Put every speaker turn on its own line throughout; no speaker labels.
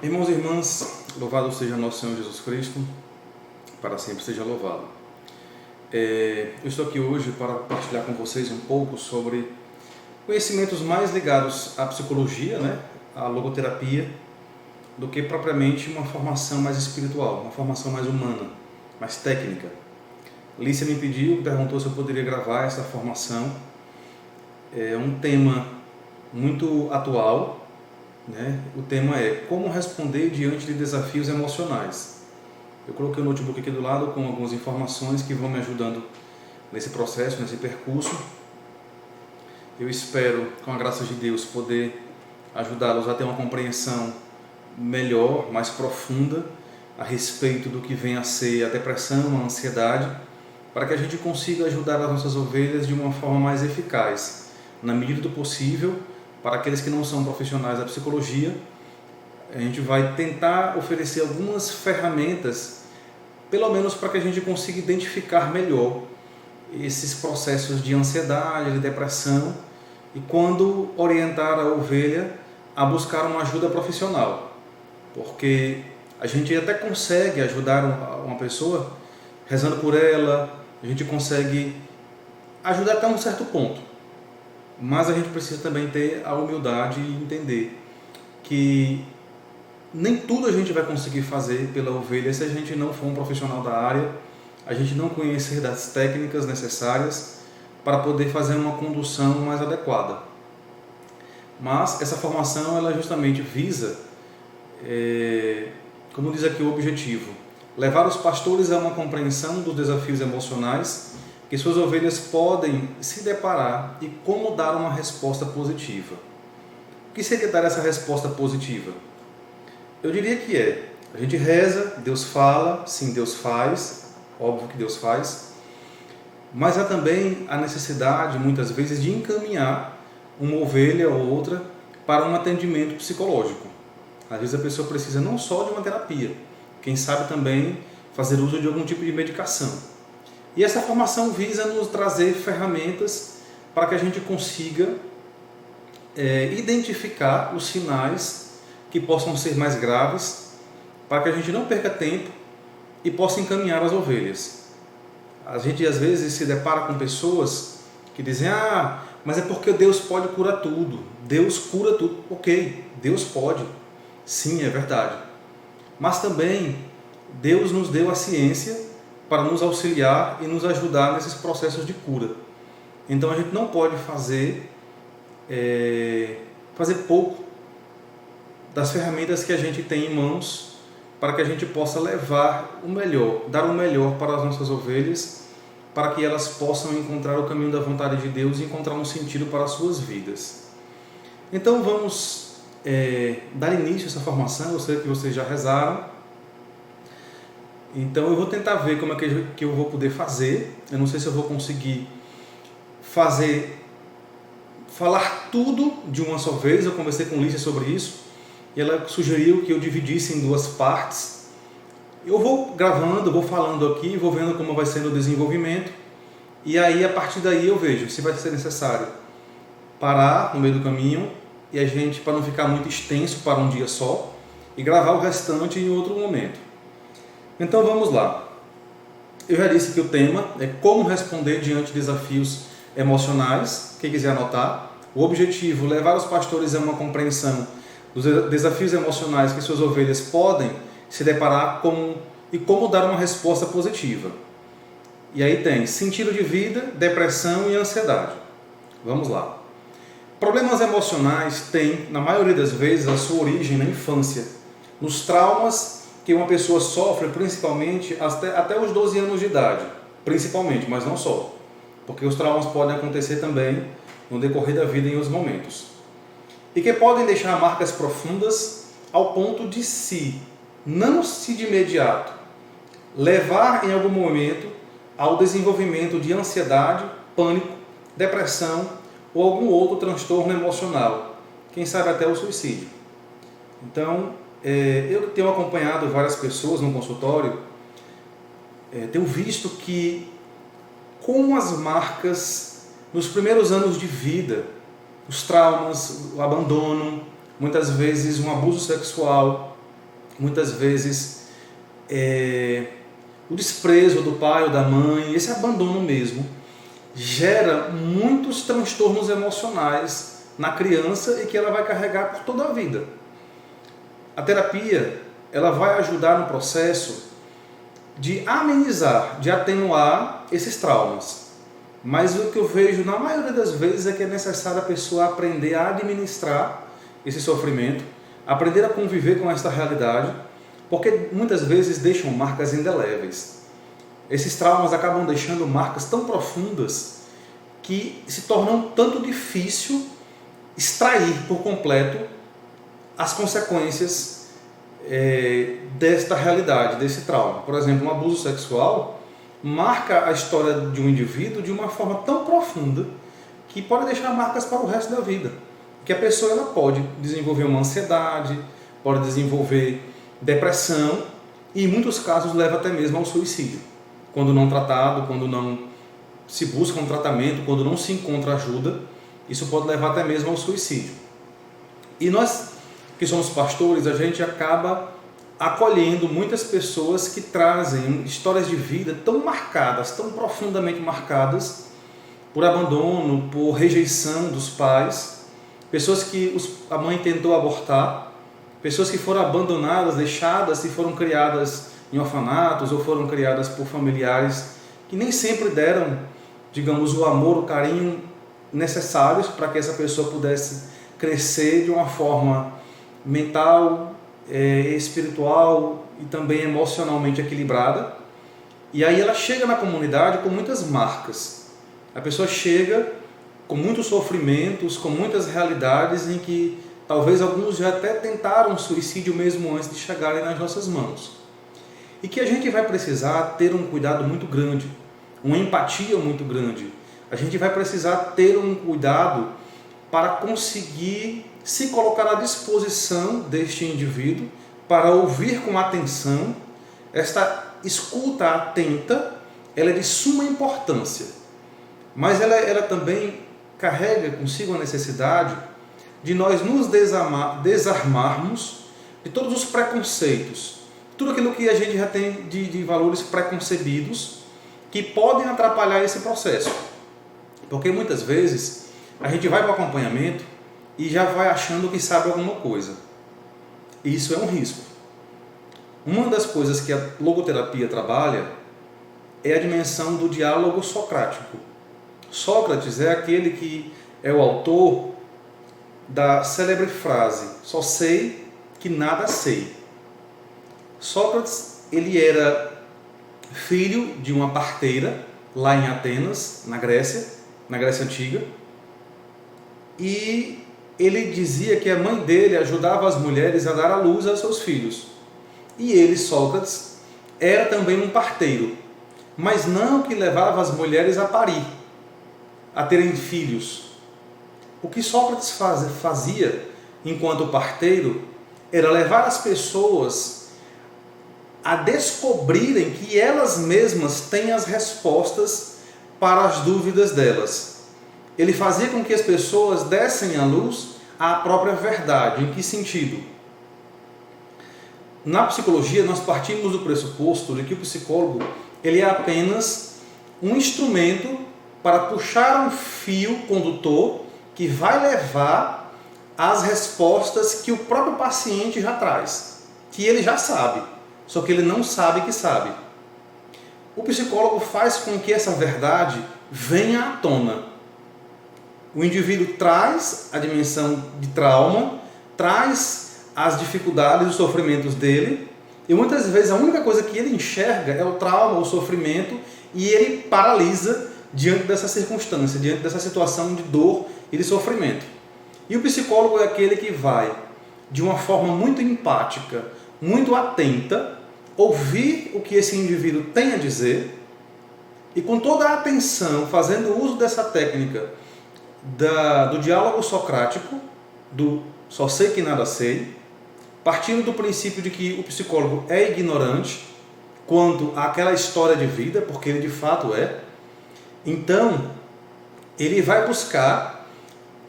Irmãos e irmãs, louvado seja nosso Senhor Jesus Cristo, para sempre seja louvado. Eu estou aqui hoje para partilhar com vocês um pouco sobre conhecimentos mais ligados à psicologia, à logoterapia, do que propriamente uma formação mais espiritual, uma formação mais humana, mais técnica. Lícia me perguntou se eu poderia gravar essa formação. É um tema muito atual. O tema é como responder diante de desafios emocionais. Eu coloquei o notebook aqui do lado com algumas informações que vão me ajudando nesse processo, nesse percurso. Eu espero, com a graça de Deus, poder ajudá-los a ter uma compreensão melhor, mais profunda a respeito do que vem a ser a depressão, a ansiedade, para que a gente consiga ajudar as nossas ovelhas de uma forma mais eficaz, na medida do possível. Para aqueles que não são profissionais da psicologia, a gente vai tentar oferecer algumas ferramentas, pelo menos para que a gente consiga identificar melhor esses processos de ansiedade, de depressão, e quando orientar a ovelha a buscar uma ajuda profissional. Porque a gente até consegue ajudar uma pessoa rezando por ela, a gente consegue ajudar até um certo ponto. Mas a gente precisa também ter a humildade e entender que nem tudo a gente vai conseguir fazer pela ovelha se a gente não for um profissional da área, a gente não conhecer das técnicas necessárias para poder fazer uma condução mais adequada. Mas essa formação ela justamente visa, como diz aqui o objetivo, levar os pastores a uma compreensão dos desafios emocionais que suas ovelhas podem se deparar e como dar uma resposta positiva. O que seria dar essa resposta positiva? Eu diria que a gente reza, Deus fala, sim, Deus faz, óbvio que Deus faz, mas há também a necessidade, muitas vezes, de encaminhar uma ovelha ou outra para um atendimento psicológico. Às vezes a pessoa precisa não só de uma terapia, quem sabe também fazer uso de algum tipo de medicação. E essa formação visa nos trazer ferramentas para que a gente consiga identificar os sinais que possam ser mais graves, para que a gente não perca tempo e possa encaminhar as ovelhas. A gente às vezes se depara com pessoas que dizem: mas é porque Deus pode curar tudo, Deus cura tudo. Ok, Deus pode, sim, é verdade. Mas também Deus nos deu a ciência para nos auxiliar e nos ajudar nesses processos de cura. Então a gente não pode fazer pouco das ferramentas que a gente tem em mãos para que a gente possa levar o melhor, dar o melhor para as nossas ovelhas, para que elas possam encontrar o caminho da vontade de Deus e encontrar um sentido para as suas vidas. Então vamos dar início a essa formação. Eu sei que vocês já rezaram. Então eu vou tentar ver como é que eu vou poder fazer. Eu não sei se eu vou conseguir falar tudo de uma só vez. Eu conversei com Lícia sobre isso e ela sugeriu que eu dividisse em duas partes. Eu vou gravando, vou falando aqui, vou vendo como vai sendo o desenvolvimento, e aí a partir daí eu vejo se vai ser necessário parar no meio do caminho e a gente, para não ficar muito extenso para um dia só, e gravar o restante em outro momento. Então vamos lá. Eu já disse que o tema é como responder diante de desafios emocionais. Quem quiser anotar, o objetivo é levar os pastores a uma compreensão dos desafios emocionais que suas ovelhas podem se deparar com e como dar uma resposta positiva. E aí tem sentido de vida, depressão e ansiedade. Vamos lá. Problemas emocionais têm, na maioria das vezes, a sua origem na infância, nos traumas que uma pessoa sofre principalmente até os 12 anos de idade, principalmente, mas não só, porque os traumas podem acontecer também no decorrer da vida em outros momentos, e que podem deixar marcas profundas ao ponto de não se de imediato levar em algum momento ao desenvolvimento de ansiedade, pânico, depressão ou algum outro transtorno emocional, quem sabe até o suicídio. Então, eu tenho acompanhado várias pessoas no consultório, tenho visto que com as marcas nos primeiros anos de vida, os traumas, o abandono, muitas vezes um abuso sexual, muitas vezes o desprezo do pai ou da mãe, esse abandono mesmo, gera muitos transtornos emocionais na criança e que ela vai carregar por toda a vida. A terapia, ela vai ajudar no processo de amenizar, de atenuar esses traumas. Mas o que eu vejo na maioria das vezes é que é necessário a pessoa aprender a administrar esse sofrimento, aprender a conviver com esta realidade, porque muitas vezes deixam marcas indeléveis. Esses traumas acabam deixando marcas tão profundas que se tornam tanto difícil extrair por completo as consequências desta realidade, desse trauma. Por exemplo, um abuso sexual marca a história de um indivíduo de uma forma tão profunda que pode deixar marcas para o resto da vida. Que a pessoa ela pode desenvolver uma ansiedade, pode desenvolver depressão e em muitos casos leva até mesmo ao suicídio. Quando não tratado, quando não se busca um tratamento, quando não se encontra ajuda, isso pode levar até mesmo ao suicídio. E nós que somos pastores, a gente acaba acolhendo muitas pessoas que trazem histórias de vida tão marcadas, tão profundamente marcadas por abandono, por rejeição dos pais, pessoas que a mãe tentou abortar, pessoas que foram abandonadas, deixadas e foram criadas em orfanatos ou foram criadas por familiares que nem sempre deram, digamos, o amor, o carinho necessários para que essa pessoa pudesse crescer de uma forma mental, espiritual e também emocionalmente equilibrada. E aí ela chega na comunidade com muitas marcas. A pessoa chega com muitos sofrimentos, com muitas realidades em que talvez alguns já até tentaram suicídio mesmo antes de chegarem nas nossas mãos. E que a gente vai precisar ter um cuidado muito grande, uma empatia muito grande. A gente vai precisar ter um cuidado para conseguir se colocar à disposição deste indivíduo para ouvir com atenção. Esta escuta atenta, ela é de suma importância, mas ela também carrega consigo a necessidade de nós nos desarmarmos de todos os preconceitos, tudo aquilo que a gente já tem de valores preconcebidos que podem atrapalhar esse processo. Porque muitas vezes a gente vai para o acompanhamento e já vai achando que sabe alguma coisa. E isso é um risco. Uma das coisas que a logoterapia trabalha é a dimensão do diálogo socrático. Sócrates é aquele que é o autor da célebre frase: só sei que nada sei. Sócrates, ele era filho de uma parteira lá em Atenas, na Grécia Antiga, e ele dizia que a mãe dele ajudava as mulheres a dar à luz aos seus filhos. E ele, Sócrates, era também um parteiro, mas não que levava as mulheres a parir, a terem filhos. O que Sócrates fazia enquanto parteiro era levar as pessoas a descobrirem que elas mesmas têm as respostas para as dúvidas delas. Ele fazia com que as pessoas dessem à luz a própria verdade. Em que sentido? Na psicologia, nós partimos do pressuposto de que o psicólogo ele é apenas um instrumento para puxar um fio condutor que vai levar às respostas que o próprio paciente já traz, que ele já sabe, só que ele não sabe que sabe. O psicólogo faz com que essa verdade venha à tona. O indivíduo traz a dimensão de trauma, traz as dificuldades, os sofrimentos dele, e muitas vezes a única coisa que ele enxerga é o trauma, o sofrimento, e ele paralisa diante dessa circunstância, diante dessa situação de dor e de sofrimento. E o psicólogo é aquele que vai, de uma forma muito empática, muito atenta, ouvir o que esse indivíduo tem a dizer, e com toda a atenção, fazendo uso dessa técnica do diálogo socrático, do só sei que nada sei, partindo do princípio de que o psicólogo é ignorante quanto àquela história de vida, porque ele de fato é, então ele vai buscar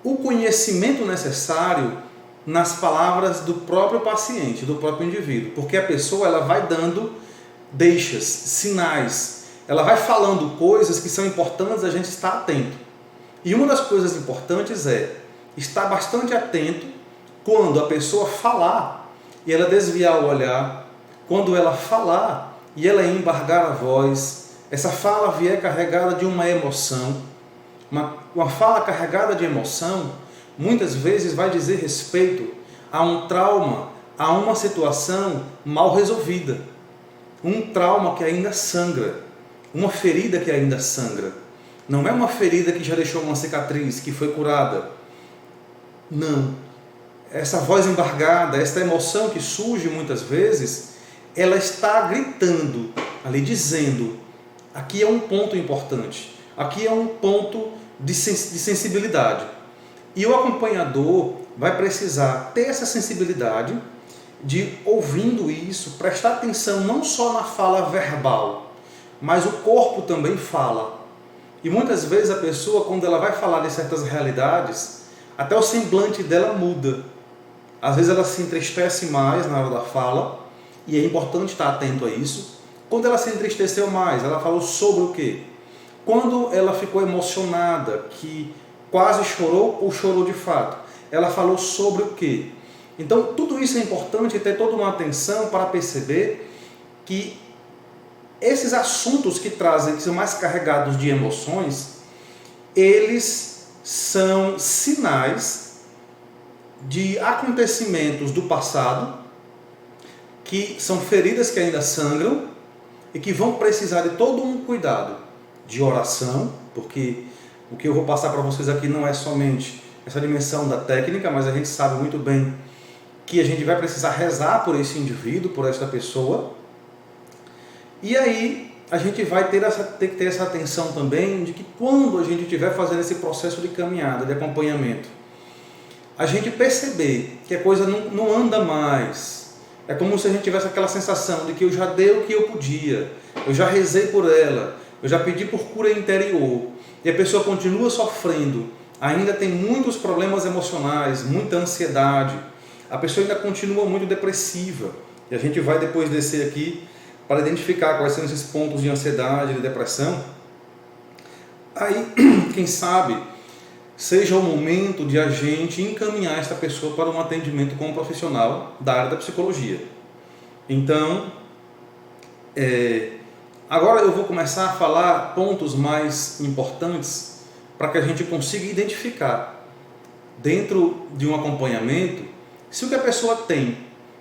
o conhecimento necessário nas palavras do próprio paciente, do próprio indivíduo, porque a pessoa ela vai dando deixas, sinais, ela vai falando coisas que são importantes a gente estar atento. E uma das coisas importantes é estar bastante atento quando a pessoa falar e ela desviar o olhar, quando ela falar e ela embargar a voz, essa fala vier carregada de uma emoção, uma fala carregada de emoção, muitas vezes vai dizer respeito a um trauma, a uma situação mal resolvida, um trauma que ainda sangra, uma ferida que ainda sangra. Não é uma ferida que já deixou uma cicatriz, que foi curada. Não. Essa voz embargada, essa emoção que surge muitas vezes, ela está gritando, ali dizendo, aqui é um ponto importante, aqui é um ponto de sensibilidade. E o acompanhador vai precisar ter essa sensibilidade de, ouvindo isso, prestar atenção não só na fala verbal, mas o corpo também fala. E muitas vezes a pessoa, quando ela vai falar de certas realidades, até o semblante dela muda. Às vezes ela se entristece mais na hora da fala, e é importante estar atento a isso. Quando ela se entristeceu mais, ela falou sobre o quê? Quando ela ficou emocionada, que quase chorou ou chorou de fato, ela falou sobre o quê? Então tudo isso é importante, ter toda uma atenção para perceber que esses assuntos que são mais carregados de emoções, eles são sinais de acontecimentos do passado, que são feridas que ainda sangram e que vão precisar de todo um cuidado de oração, porque o que eu vou passar para vocês aqui não é somente essa dimensão da técnica, mas a gente sabe muito bem que a gente vai precisar rezar por esse indivíduo, por esta pessoa. E aí a gente vai ter que ter essa atenção também de que quando a gente estiver fazendo esse processo de caminhada, de acompanhamento, a gente perceber que a coisa não anda mais. É como se a gente tivesse aquela sensação de que eu já dei o que eu podia, eu já rezei por ela, eu já pedi por cura interior, e a pessoa continua sofrendo, ainda tem muitos problemas emocionais, muita ansiedade, a pessoa ainda continua muito depressiva. E a gente vai depois descer aqui para identificar quais são esses pontos de ansiedade, de depressão. Aí, quem sabe, seja o momento de a gente encaminhar esta pessoa para um atendimento com um profissional da área da psicologia. Então, agora eu vou começar a falar pontos mais importantes para que a gente consiga identificar dentro de um acompanhamento se o que a pessoa tem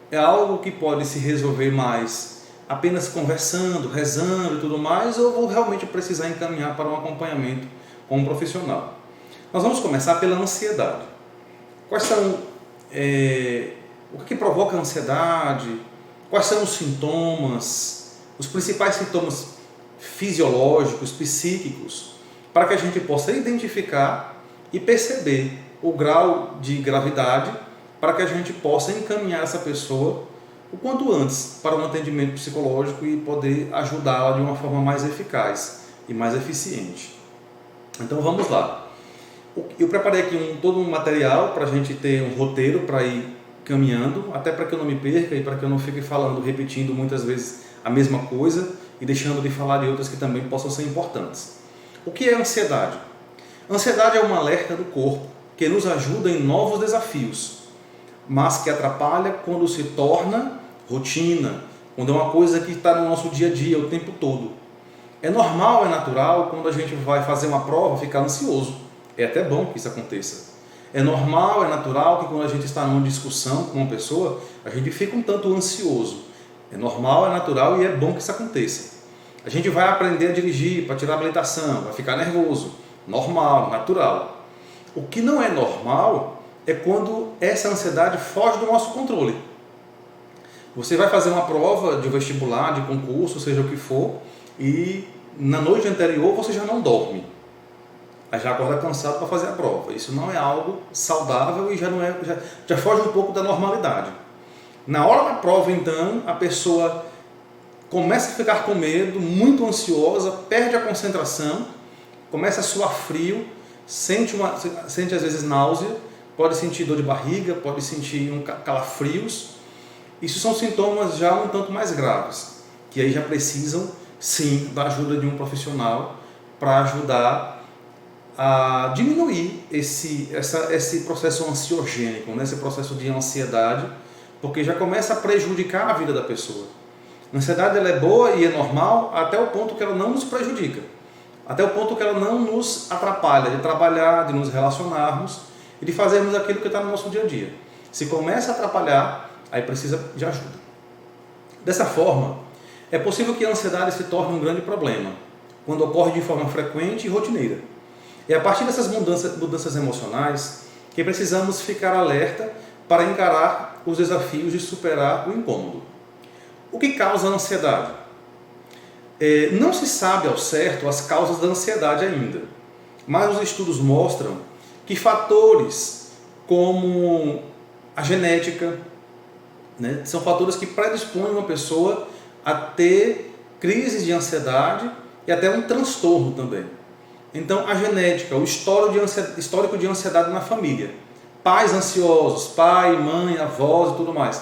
é algo que pode se resolver mais apenas conversando, rezando e tudo mais, ou vou realmente precisar encaminhar para um acompanhamento com um profissional. Nós vamos começar pela ansiedade. Quais são, o que provoca a ansiedade? Quais são os sintomas, os principais sintomas fisiológicos, psíquicos, para que a gente possa identificar e perceber o grau de gravidade, para que a gente possa encaminhar essa pessoa o quanto antes para um atendimento psicológico e poder ajudá-la de uma forma mais eficaz e mais eficiente. Então vamos lá. Eu preparei aqui todo um material para a gente ter um roteiro para ir caminhando, até para que eu não me perca e para que eu não fique falando, repetindo muitas vezes a mesma coisa e deixando de falar de outras que também possam ser importantes. O que é ansiedade? Ansiedade é um alerta do corpo que nos ajuda em novos desafios, mas que atrapalha quando se torna rotina, quando é uma coisa que está no nosso dia a dia o tempo todo. É normal, é natural, quando a gente vai fazer uma prova, ficar ansioso. É até bom que isso aconteça. É normal, é natural que quando a gente está numa discussão com uma pessoa, a gente fica um tanto ansioso. É normal, é natural e é bom que isso aconteça. A gente vai aprender a dirigir para tirar a habilitação, vai ficar nervoso. Normal, natural. O que não é normal é quando essa ansiedade foge do nosso controle. Você vai fazer uma prova de vestibular, de concurso, seja o que for, e na noite anterior você já não dorme. Aí já acorda cansado para fazer a prova. Isso não é algo saudável e já foge um pouco da normalidade. Na hora da prova, então, a pessoa começa a ficar com medo, muito ansiosa, perde a concentração, começa a suar frio, sente às vezes náusea, pode sentir dor de barriga, pode sentir calafrios. Isso são sintomas já um tanto mais graves, que aí já precisam sim da ajuda de um profissional para ajudar a diminuir esse processo ansiogênico, né? Esse processo de ansiedade, porque já começa a prejudicar a vida da pessoa. A ansiedade ela é boa e é normal até o ponto que ela não nos prejudica, até o ponto que ela não nos atrapalha de trabalhar, de nos relacionarmos e de fazermos aquilo que está no nosso dia a dia. Se começa a atrapalhar, aí precisa de ajuda. Dessa forma, é possível que a ansiedade se torne um grande problema, quando ocorre de forma frequente e rotineira. É a partir dessas mudanças emocionais que precisamos ficar alerta para encarar os desafios de superar o incômodo. O que causa a ansiedade? Não se sabe ao certo as causas da ansiedade ainda, mas os estudos mostram que fatores como a genética, né, são fatores que predispõem uma pessoa a ter crises de ansiedade e até um transtorno também. Então, a genética, o histórico de ansiedade na família, pais ansiosos, pai, mãe, avós e tudo mais,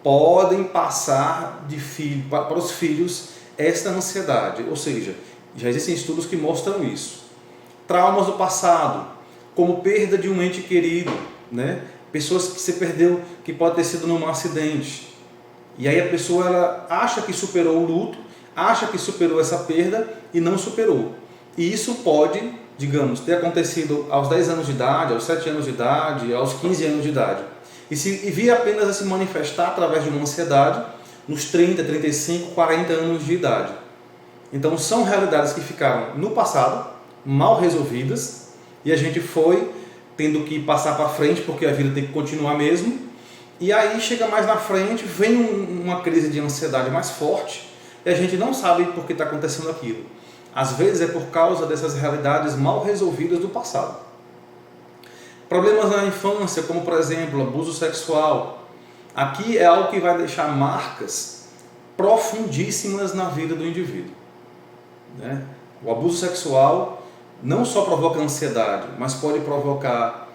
podem passar para os filhos esta ansiedade, ou seja, já existem estudos que mostram isso. Traumas do passado, como perda de um ente querido, né? Pessoas que se perdeu, que pode ter sido num acidente, e aí a pessoa ela acha que superou o luto, acha que superou essa perda e não superou. E isso pode, digamos, ter acontecido aos 10 anos de idade, aos 7 anos de idade, aos 15 anos de idade. E vir apenas a se manifestar através de uma ansiedade nos 30, 35, 40 anos de idade. Então são realidades que ficaram no passado, mal resolvidas, e a gente foi tendo que passar para frente porque a vida tem que continuar mesmo. E aí chega mais na frente, vem uma crise de ansiedade mais forte e a gente não sabe por que está acontecendo aquilo. Às vezes é por causa dessas realidades mal resolvidas do passado. Problemas na infância, como por exemplo, abuso sexual. Aqui é algo que vai deixar marcas profundíssimas na vida do indivíduo, né? O abuso sexual não só provoca ansiedade, mas pode provocar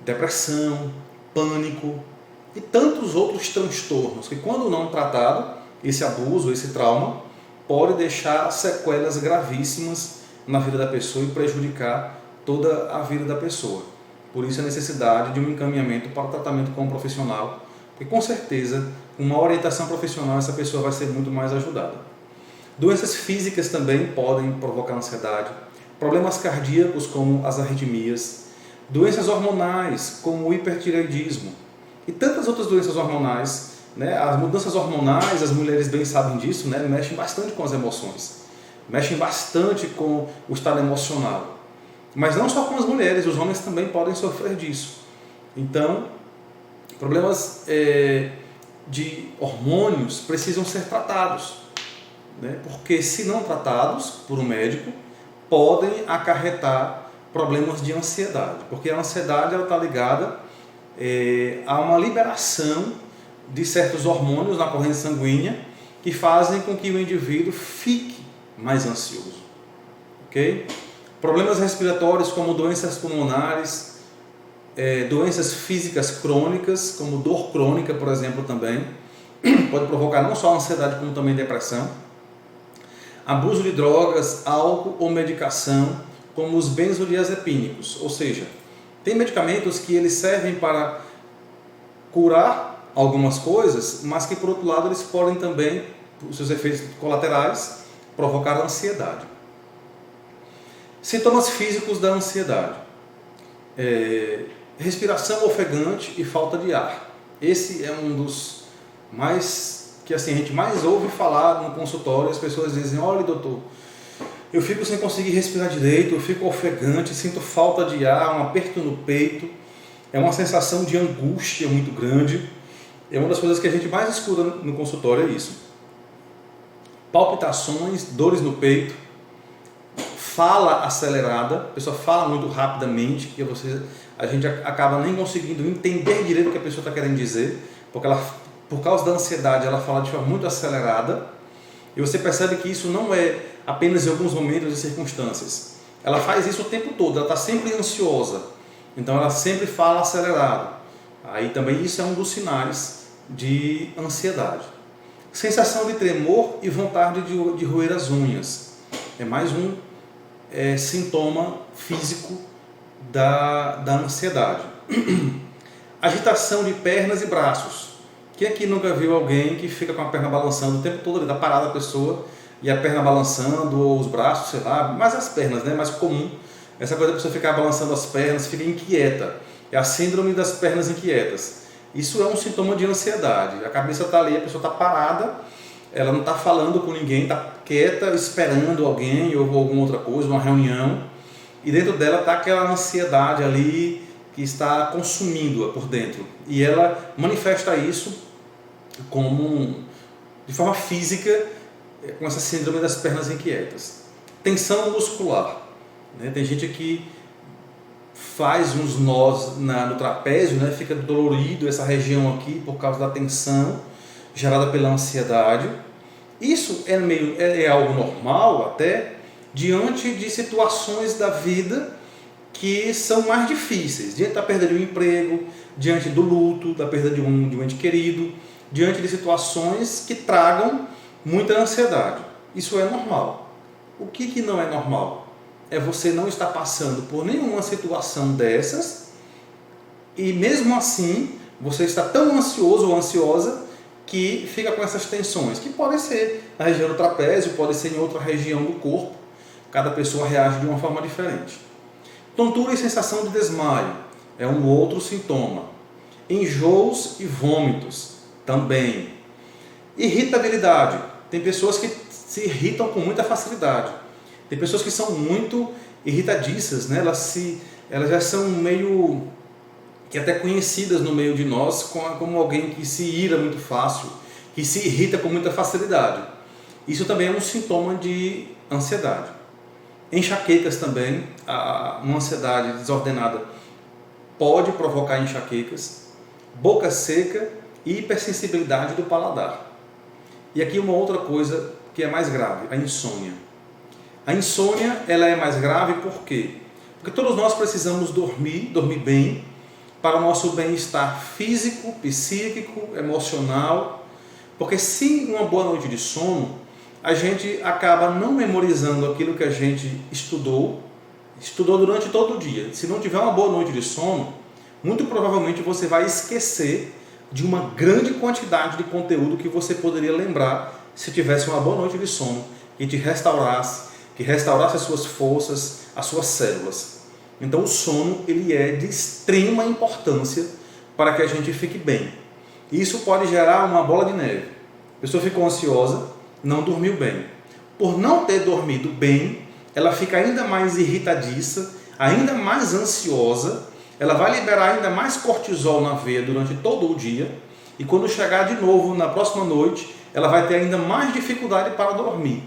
depressão, pânico e tantos outros transtornos que, quando não tratado, esse abuso, esse trauma, pode deixar sequelas gravíssimas na vida da pessoa e prejudicar toda a vida da pessoa. Por isso a necessidade de um encaminhamento para o tratamento com um profissional, porque com certeza, com uma orientação profissional, essa pessoa vai ser muito mais ajudada. Doenças físicas também podem provocar ansiedade, problemas cardíacos como as arritmias, doenças hormonais como o hipertireoidismo e tantas outras doenças hormonais, né? As mudanças hormonais, as mulheres bem sabem disso, né? Mexem bastante com as emoções, mexem bastante com o estado emocional. Mas não só com as mulheres, os homens também podem sofrer disso. Então, problemas de hormônios precisam ser tratados, né? Porque se não tratados por um médico, podem acarretar problemas de ansiedade, porque a ansiedade está ligada a uma liberação de certos hormônios na corrente sanguínea que fazem com que o indivíduo fique mais ansioso. Ok? Problemas respiratórios como doenças pulmonares, doenças físicas crônicas, como dor crônica, por exemplo, também, pode provocar não só ansiedade, como também depressão. Abuso de drogas, álcool ou medicação, como os benzodiazepínicos, ou seja, tem medicamentos que eles servem para curar algumas coisas, mas que por outro lado eles podem também, por seus efeitos colaterais, provocar ansiedade. Sintomas físicos da ansiedade: respiração ofegante e falta de ar. Esse é um dos mais que assim, a gente mais ouve falar no consultório. As pessoas dizem: olha, doutor, eu fico sem conseguir respirar direito, eu fico ofegante, sinto falta de ar, um aperto no peito, é uma sensação de angústia muito grande. É uma das coisas que a gente mais escuta no consultório, é isso. Palpitações, dores no peito, fala acelerada, a pessoa fala muito rapidamente, que a gente acaba nem conseguindo entender direito o que a pessoa está querendo dizer, porque ela, por causa da ansiedade, ela fala de forma muito acelerada, e você percebe que isso não é apenas em alguns momentos e circunstâncias. Ela faz isso o tempo todo, ela está sempre ansiosa. Então ela sempre fala acelerado. Aí também isso é um dos sinais de ansiedade. Sensação de tremor e vontade de roer as unhas. É mais um sintoma físico da ansiedade. Agitação de pernas e braços. Quem aqui nunca viu alguém que fica com a perna balançando o tempo todo, ele está parada a pessoa e a perna balançando, ou os braços, sei lá, mais as pernas, né? Mais comum. Essa coisa da pessoa ficar balançando as pernas, fica inquieta. É a síndrome das pernas inquietas. Isso é um sintoma de ansiedade. A cabeça está ali, a pessoa está parada, ela não está falando com ninguém, está quieta, esperando alguém ou alguma outra coisa, uma reunião. E dentro dela está aquela ansiedade ali que está consumindo-a por dentro. E ela manifesta isso de forma física, com essa síndrome das pernas inquietas. Tensão muscular. Né? Tem gente que faz uns nós no trapézio, né? Fica dolorido essa região aqui por causa da tensão gerada pela ansiedade. Isso é algo normal até diante de situações da vida que são mais difíceis, diante da perda de um emprego, diante do luto, da perda de um ente querido, diante de situações que tragam muita ansiedade. Isso é normal. O que não é normal? É você não estar passando por nenhuma situação dessas e mesmo assim você está tão ansioso ou ansiosa que fica com essas tensões, que podem ser na região do trapézio, pode ser em outra região do corpo. Cada pessoa reage de uma forma diferente. Tontura e sensação de desmaio é um outro sintoma. Enjoos e vômitos também. Irritabilidade. Tem pessoas que se irritam com muita facilidade. Tem pessoas que são muito irritadiças, né? Elas já são meio que até conhecidas no meio de nós como alguém que se ira muito fácil, que se irrita com muita facilidade. Isso também é um sintoma de ansiedade. Enxaquecas também, uma ansiedade desordenada pode provocar enxaquecas, boca seca e hipersensibilidade do paladar. E aqui uma outra coisa que é mais grave, a insônia. A insônia ela é mais grave por quê? Porque todos nós precisamos dormir bem, para o nosso bem-estar físico, psíquico, emocional, porque sem uma boa noite de sono, a gente acaba não memorizando aquilo que a gente estudou durante todo o dia. Se não tiver uma boa noite de sono, muito provavelmente você vai esquecer de uma grande quantidade de conteúdo que você poderia lembrar se tivesse uma boa noite de sono que te restaurasse, as suas forças, as suas células. Então o sono ele é de extrema importância para que a gente fique bem. Isso pode gerar uma bola de neve. A pessoa ficou ansiosa, não dormiu bem. Por não ter dormido bem, ela fica ainda mais irritadiça, ainda mais ansiosa, ela vai liberar ainda mais cortisol na veia durante todo o dia, e quando chegar de novo na próxima noite, ela vai ter ainda mais dificuldade para dormir.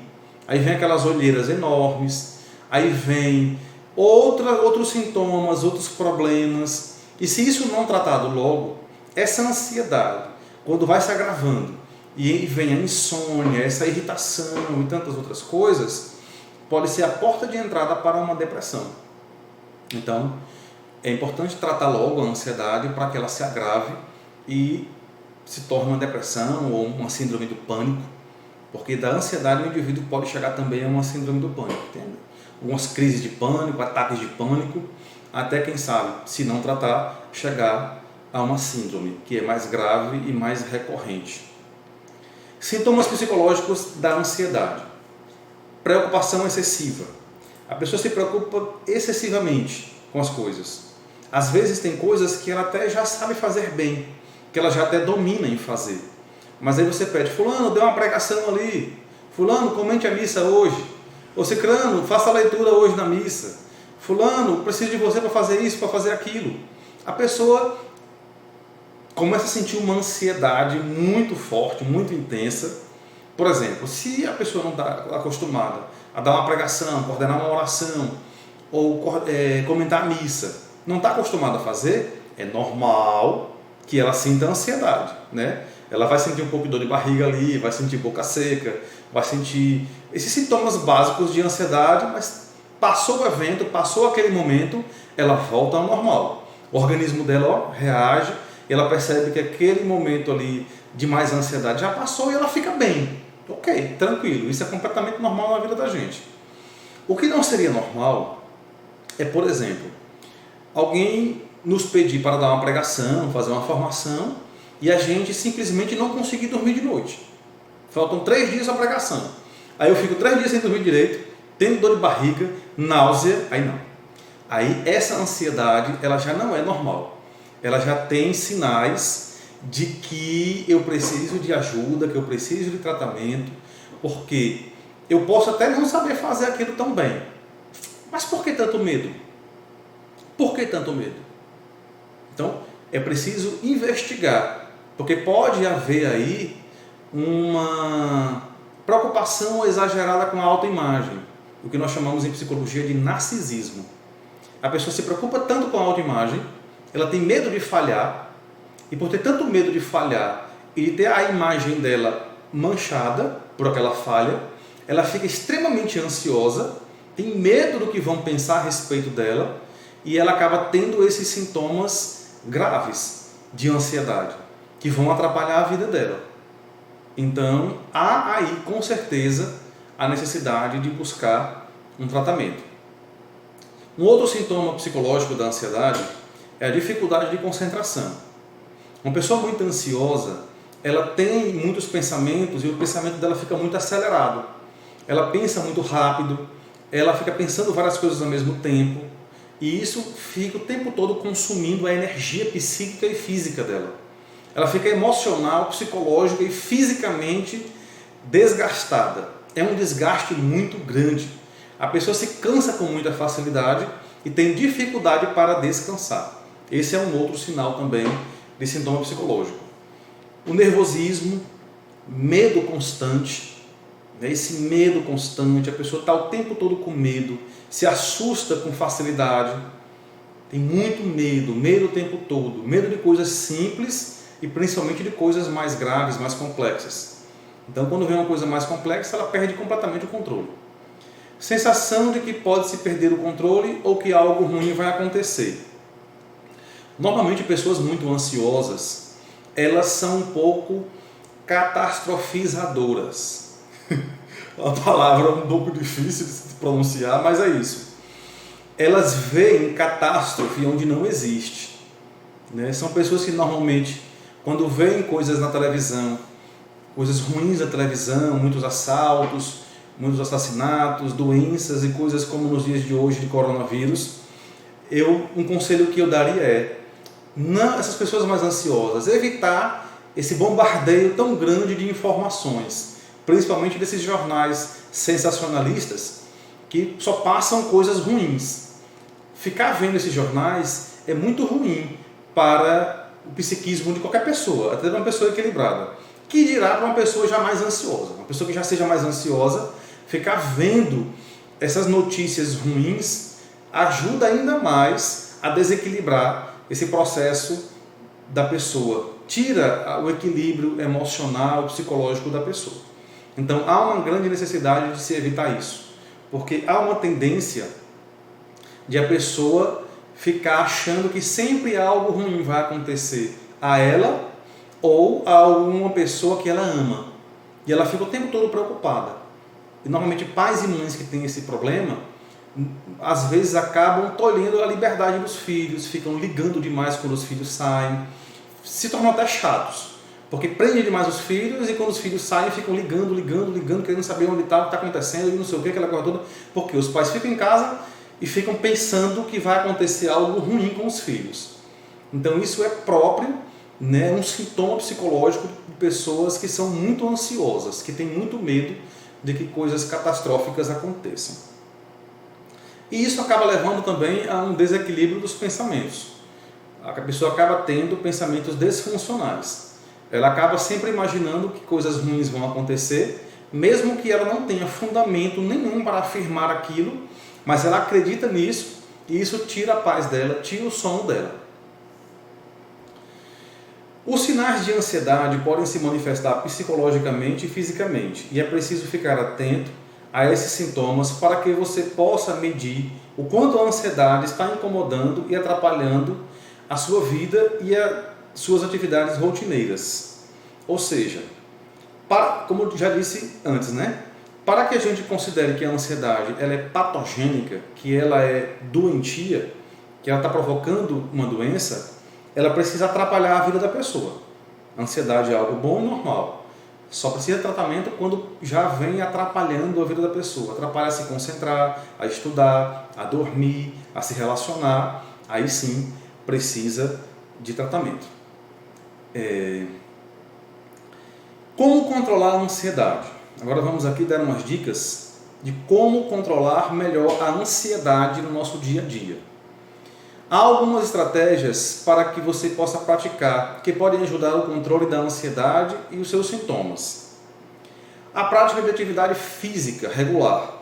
Aí vem aquelas olheiras enormes, aí vem outros sintomas, outros problemas, e se isso não tratado logo, essa ansiedade, quando vai se agravando, e vem a insônia, essa irritação e tantas outras coisas, pode ser a porta de entrada para uma depressão. Então, é importante tratar logo a ansiedade para que ela se agrave e se torne uma depressão ou uma síndrome do pânico, porque da ansiedade o indivíduo pode chegar também a uma síndrome do pânico, entende? Algumas crises de pânico, ataques de pânico, até quem sabe, se não tratar, chegar a uma síndrome que é mais grave e mais recorrente. Sintomas psicológicos da ansiedade. Preocupação excessiva. A pessoa se preocupa excessivamente com as coisas. Às vezes tem coisas que ela até já sabe fazer bem, que ela já até domina em fazer. Mas aí você pede, fulano, dê uma pregação ali. Fulano, comente a missa hoje. Ô ciclano, faça a leitura hoje na missa. Fulano, preciso de você para fazer isso, para fazer aquilo. A pessoa começa a sentir uma ansiedade muito forte, muito intensa. Por exemplo, se a pessoa não está acostumada a dar uma pregação, coordenar uma oração, ou comentar a missa, não está acostumada a fazer, é normal que ela sinta ansiedade, né? Ela vai sentir um pouco de dor de barriga ali, vai sentir boca seca, vai sentir esses sintomas básicos de ansiedade, mas passou o evento, passou aquele momento, ela volta ao normal. O organismo dela reage, ela percebe que aquele momento ali de mais ansiedade já passou e ela fica bem. Ok, tranquilo, isso é completamente normal na vida da gente. O que não seria normal é, por exemplo, alguém nos pedir para dar uma pregação, fazer uma formação e a gente simplesmente não conseguir dormir de noite. Faltam 3 dias a pregação. Aí eu fico 3 dias sem dormir direito, tendo dor de barriga, náusea, aí não. Aí essa ansiedade, ela já não é normal. Ela já tem sinais de que eu preciso de ajuda, que eu preciso de tratamento, porque eu posso até não saber fazer aquilo tão bem. Mas por que tanto medo? Por que tanto medo? Então, é preciso investigar, porque pode haver aí uma preocupação exagerada com a autoimagem, o que nós chamamos em psicologia de narcisismo. A pessoa se preocupa tanto com a autoimagem, ela tem medo de falhar, e por ter tanto medo de falhar e de ter a imagem dela manchada por aquela falha, ela fica extremamente ansiosa, tem medo do que vão pensar a respeito dela, e ela acaba tendo esses sintomas graves de ansiedade, que vão atrapalhar a vida dela. Então, há aí, com certeza, a necessidade de buscar um tratamento. Um outro sintoma psicológico da ansiedade é a dificuldade de concentração. Uma pessoa muito ansiosa, ela tem muitos pensamentos e o pensamento dela fica muito acelerado. Ela pensa muito rápido, ela fica pensando várias coisas ao mesmo tempo, e isso fica o tempo todo consumindo a energia psíquica e física dela. Ela fica emocional, psicológica e fisicamente desgastada. É um desgaste muito grande. A pessoa se cansa com muita facilidade e tem dificuldade para descansar. Esse é um outro sinal também de sintoma psicológico. O nervosismo, medo constante, esse medo constante, a pessoa está o tempo todo com medo, se assusta com facilidade, tem muito medo, medo o tempo todo, medo de coisas simples e principalmente de coisas mais graves, mais complexas. Então, quando vem uma coisa mais complexa, ela perde completamente o controle. Sensação de que pode se perder o controle ou que algo ruim vai acontecer. Normalmente, pessoas muito ansiosas, elas são um pouco catastrofizadoras. A palavra é um pouco difícil de pronunciar, mas é isso. Elas veem catástrofe onde não existe. São pessoas que normalmente, quando veem coisas na televisão, coisas ruins na televisão, muitos assaltos, muitos assassinatos, doenças e coisas como nos dias de hoje de coronavírus, um conselho que eu daria é, não, essas pessoas mais ansiosas, evitar esse bombardeio tão grande de informações, principalmente desses jornais sensacionalistas que só passam coisas ruins. Ficar vendo esses jornais é muito ruim para o psiquismo de qualquer pessoa, até de uma pessoa equilibrada. Que dirá para uma pessoa já mais ansiosa? Uma pessoa que já seja mais ansiosa, ficar vendo essas notícias ruins ajuda ainda mais a desequilibrar esse processo da pessoa. Tira o equilíbrio emocional e psicológico da pessoa. Então há uma grande necessidade de se evitar isso, porque há uma tendência de a pessoa ficar achando que sempre algo ruim vai acontecer a ela ou a alguma pessoa que ela ama. E ela fica o tempo todo preocupada. E normalmente pais e mães que têm esse problema, às vezes acabam tolhendo a liberdade dos filhos, ficam ligando demais quando os filhos saem, se tornam até chatos. Porque prendem demais os filhos e quando os filhos saem ficam ligando, querendo saber onde está, o que está acontecendo e não sei o que, aquela coisa toda. Porque os pais ficam em casa e ficam pensando que vai acontecer algo ruim com os filhos. Então isso é próprio, um sintoma psicológico de pessoas que são muito ansiosas, que têm muito medo de que coisas catastróficas aconteçam. E isso acaba levando também a um desequilíbrio dos pensamentos. A pessoa acaba tendo pensamentos desfuncionais. Ela acaba sempre imaginando que coisas ruins vão acontecer, mesmo que ela não tenha fundamento nenhum para afirmar aquilo, mas ela acredita nisso e isso tira a paz dela, tira o sono dela. Os sinais de ansiedade podem se manifestar psicologicamente e fisicamente, e é preciso ficar atento a esses sintomas para que você possa medir o quanto a ansiedade está incomodando e atrapalhando a sua vida e as suas atividades rotineiras. Ou seja, como eu já disse antes, né? Para que a gente considere que a ansiedade ela é patogênica, que ela é doentia, que ela está provocando uma doença, ela precisa atrapalhar a vida da pessoa. A ansiedade é algo bom e normal. Só precisa de tratamento quando já vem atrapalhando a vida da pessoa. Atrapalha a se concentrar, a estudar, a dormir, a se relacionar. Aí sim precisa de tratamento. Como controlar a ansiedade? Agora vamos aqui dar umas dicas de como controlar melhor a ansiedade no nosso dia a dia. Há algumas estratégias para que você possa praticar que podem ajudar o controle da ansiedade e os seus sintomas. A prática de atividade física regular,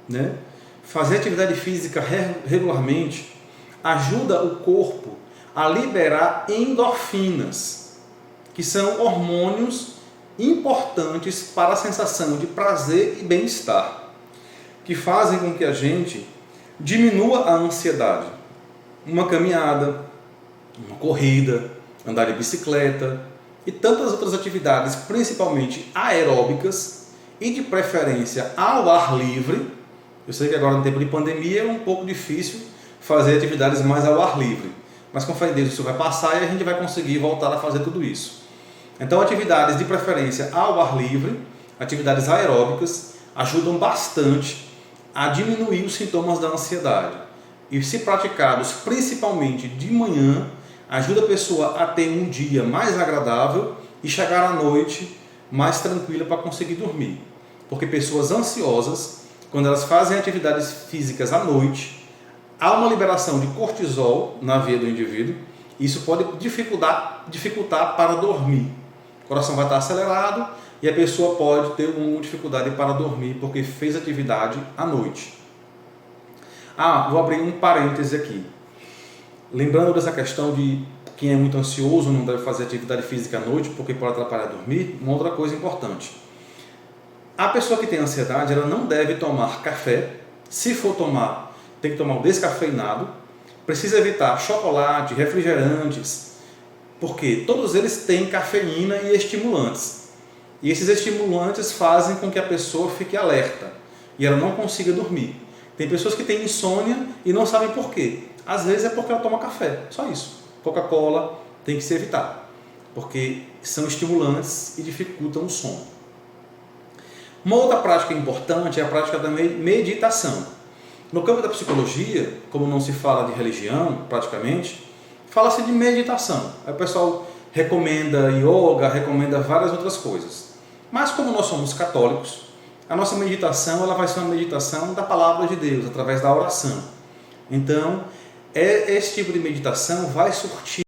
né? Fazer atividade física regularmente ajuda o corpo a liberar endorfinas, que são hormônios importantes para a sensação de prazer e bem-estar, que fazem com que a gente diminua a ansiedade. Uma caminhada, uma corrida, andar de bicicleta e tantas outras atividades, principalmente aeróbicas e de preferência ao ar livre. Eu sei que agora no tempo de pandemia é um pouco difícil fazer atividades mais ao ar livre, mas com fé em Deus isso vai passar e a gente vai conseguir voltar a fazer tudo isso. Então atividades de preferência ao ar livre, atividades aeróbicas, ajudam bastante a diminuir os sintomas da ansiedade. E se praticados principalmente de manhã, ajuda a pessoa a ter um dia mais agradável e chegar à noite mais tranquila para conseguir dormir. Porque pessoas ansiosas, quando elas fazem atividades físicas à noite, há uma liberação de cortisol na veia do indivíduo, e isso pode dificultar para dormir. O coração vai estar acelerado e a pessoa pode ter uma dificuldade para dormir porque fez atividade à noite. Vou abrir um parêntese aqui. Lembrando dessa questão de quem é muito ansioso não deve fazer atividade física à noite porque pode atrapalhar dormir, uma outra coisa importante. A pessoa que tem ansiedade, ela não deve tomar café. Se for tomar, tem que tomar o descafeinado. Precisa evitar chocolate, refrigerantes, porque todos eles têm cafeína e estimulantes. E esses estimulantes fazem com que a pessoa fique alerta e ela não consiga dormir. Tem pessoas que têm insônia e não sabem por quê. Às vezes é porque ela toma café, só isso. Coca-Cola tem que se evitar, porque são estimulantes e dificultam o sono. Uma outra prática importante é a prática da meditação. No campo da psicologia, como não se fala de religião praticamente, fala-se de meditação. Aí o pessoal recomenda yoga, recomenda várias outras coisas. Mas como nós somos católicos, a nossa meditação ela vai ser uma meditação da palavra de Deus, através da oração. Então, esse tipo de meditação vai surtir